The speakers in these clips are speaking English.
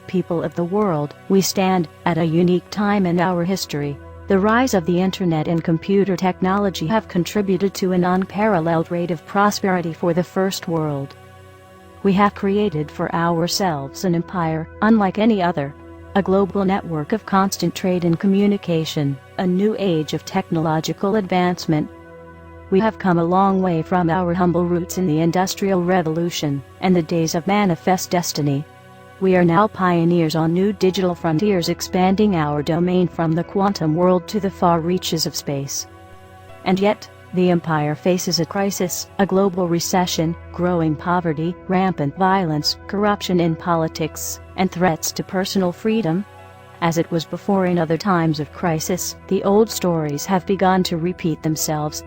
people of the world, we stand at a unique time in our history. The rise of the internet and computer technology have contributed to an unparalleled rate of prosperity for the first world. We have created for ourselves an empire unlike any other, a global network of constant trade and communication, a new age of technological advancement. We have come a long way from our humble roots in the Industrial Revolution and the days of manifest destiny. We are now pioneers on new digital frontiers, expanding our domain from the quantum world to the far reaches of space. And yet, the empire faces a crisis, a global recession, growing poverty, rampant violence, corruption in politics, and threats to personal freedom. As it was before in other times of crisis, the old stories have begun to repeat themselves.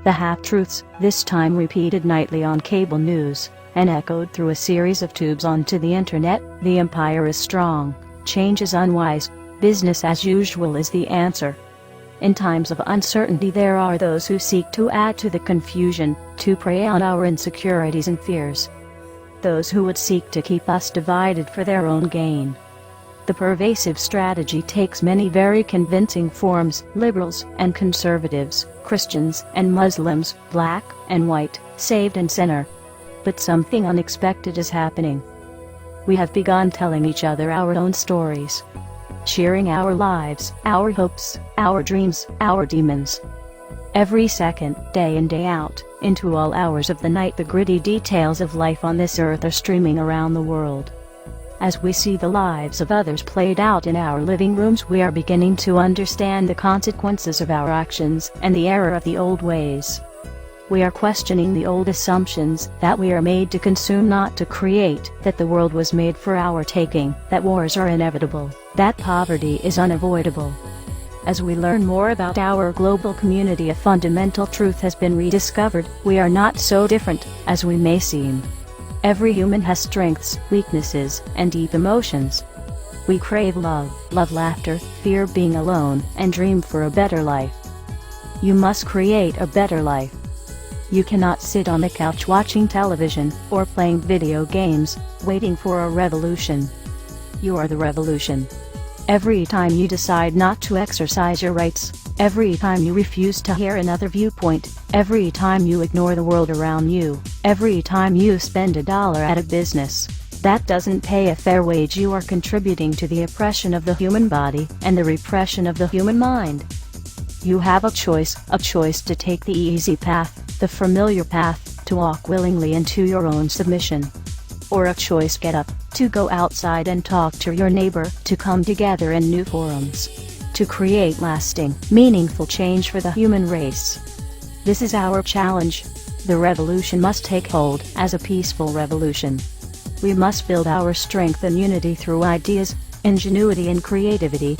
The half-truths, this time repeated nightly on cable news, and echoed through a series of tubes onto the internet. The empire is strong, change is unwise, business as usual is the answer. In times of uncertainty there are those who seek to add to the confusion, to prey on our insecurities and fears. Those who would seek to keep us divided for their own gain. The pervasive strategy takes many very convincing forms: liberals and conservatives, Christians and Muslims, black and white, saved and sinner. But something unexpected is happening. We have begun telling each other our own stories, sharing our lives, our hopes, our dreams, our demons. Every second, day in day out, into all hours of the night, the gritty details of life on this earth are streaming around the world. As we see the lives of others played out in our living rooms, we are beginning to understand the consequences of our actions and the error of the old ways. We are questioning the old assumptions that we are made to consume, not to create, that the world was made for our taking, that wars are inevitable, that poverty is unavoidable. As we learn more about our global community, a fundamental truth has been rediscovered: we are not so different as we may seem. Every human has strengths, weaknesses, and deep emotions. We crave love, laughter, fear being alone, and dream for a better life. You must create a better life. You cannot sit on the couch watching television, or playing video games, waiting for a revolution. You are the revolution. Every time you decide not to exercise your rights, every time you refuse to hear another viewpoint, every time you ignore the world around you, every time you spend $1 at a business that doesn't pay a fair wage, you are contributing to the oppression of the human body and the repression of the human mind. You have a choice to take the easy path, the familiar path, to walk willingly into your own submission. Or a choice: get up, to go outside and talk to your neighbor, to come together in new forums, to create lasting, meaningful change for the human race. This is our challenge. The revolution must take hold as a peaceful revolution. We must build our strength and unity through ideas, ingenuity and creativity.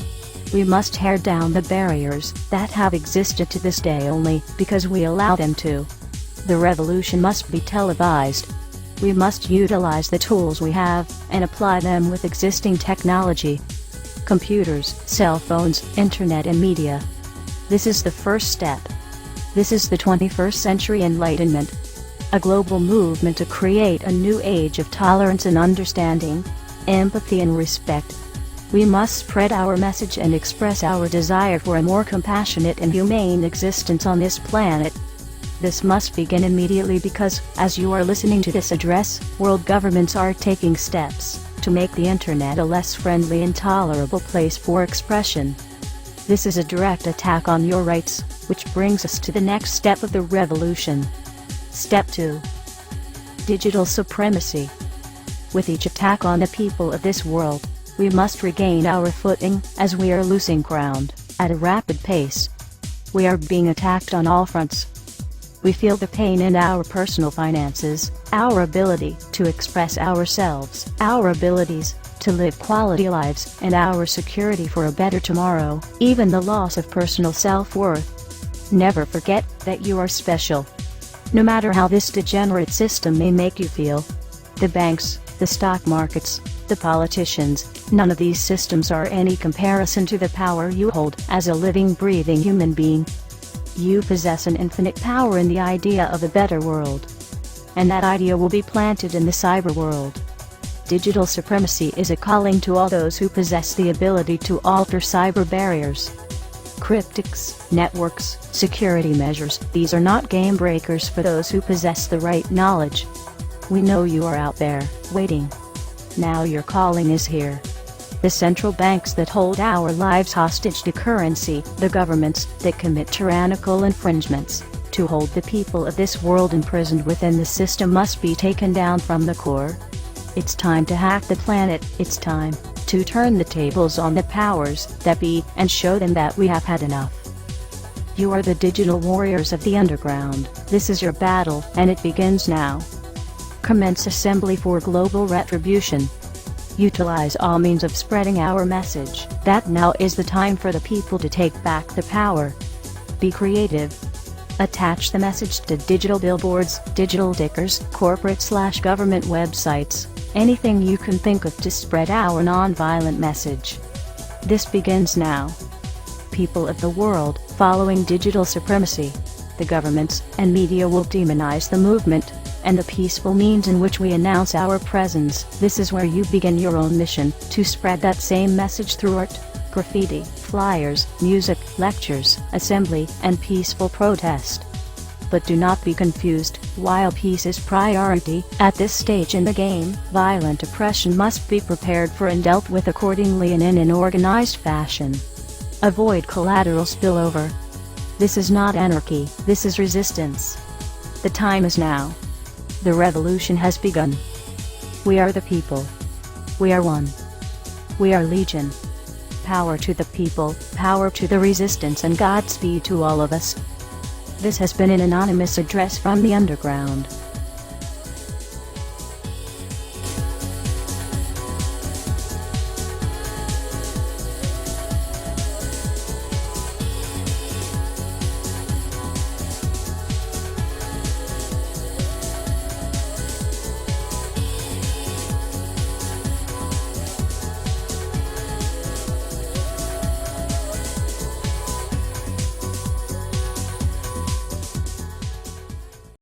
We must tear down the barriers that have existed to this day only because we allow them to. The revolution must be televised. We must utilize the tools we have and apply them with existing technology. Computers, cell phones, internet and media. This is the first step. This is the 21st century enlightenment. A global movement to create a new age of tolerance and understanding, empathy and respect. We must spread our message and express our desire for a more compassionate and humane existence on this planet. This must begin immediately because, as you are listening to this address, world governments are taking steps to make the internet a less friendly and tolerable place for expression. This is a direct attack on your rights, which brings us to the next step of the revolution. Step 2. Digital supremacy. With each attack on the people of this world, we must regain our footing, as we are losing ground at a rapid pace. We are being attacked on all fronts. We feel the pain in our personal finances, our ability to express ourselves, our abilities to live quality lives, and our security for a better tomorrow, even the loss of personal self-worth. Never forget that you are special. No matter how this degenerate system may make you feel. The banks, the stock markets, the politicians, none of these systems are any comparison to the power you hold as a living, breathing human being. You possess an infinite power in the idea of a better world. And that idea will be planted in the cyber world. Digital supremacy is a calling to all those who possess the ability to alter cyber barriers. Cryptics, networks, security measures, these are not game breakers for those who possess the right knowledge. We know you are out there, waiting. Now your calling is here. The central banks that hold our lives hostage to currency, the governments that commit tyrannical infringements, to hold the people of this world imprisoned within the system must be taken down from the core. It's time to hack the planet, it's time to turn the tables on the powers that be and show them that we have had enough. You are the digital warriors of the underground, this is your battle, and it begins now. Commence assembly for global retribution. Utilize all means of spreading our message, that now is the time for the people to take back the power. Be creative. Attach the message to digital billboards, digital stickers, corporate/government websites, anything you can think of to spread our non-violent message. This begins now. People of the world, following digital supremacy, the governments and media will demonize the movement and the peaceful means in which we announce our presence. This is where you begin your own mission, to spread that same message through art, graffiti, flyers, music, lectures, assembly, and peaceful protest. But do not be confused, while peace is priority, at this stage in the game, violent oppression must be prepared for and dealt with accordingly and in an organized fashion. Avoid collateral spillover. This is not anarchy, this is resistance. The time is now. The revolution has begun. We are the people. We are one. We are legion. Power to the people, power to the resistance, and Godspeed to all of us. This has been an anonymous address from the underground.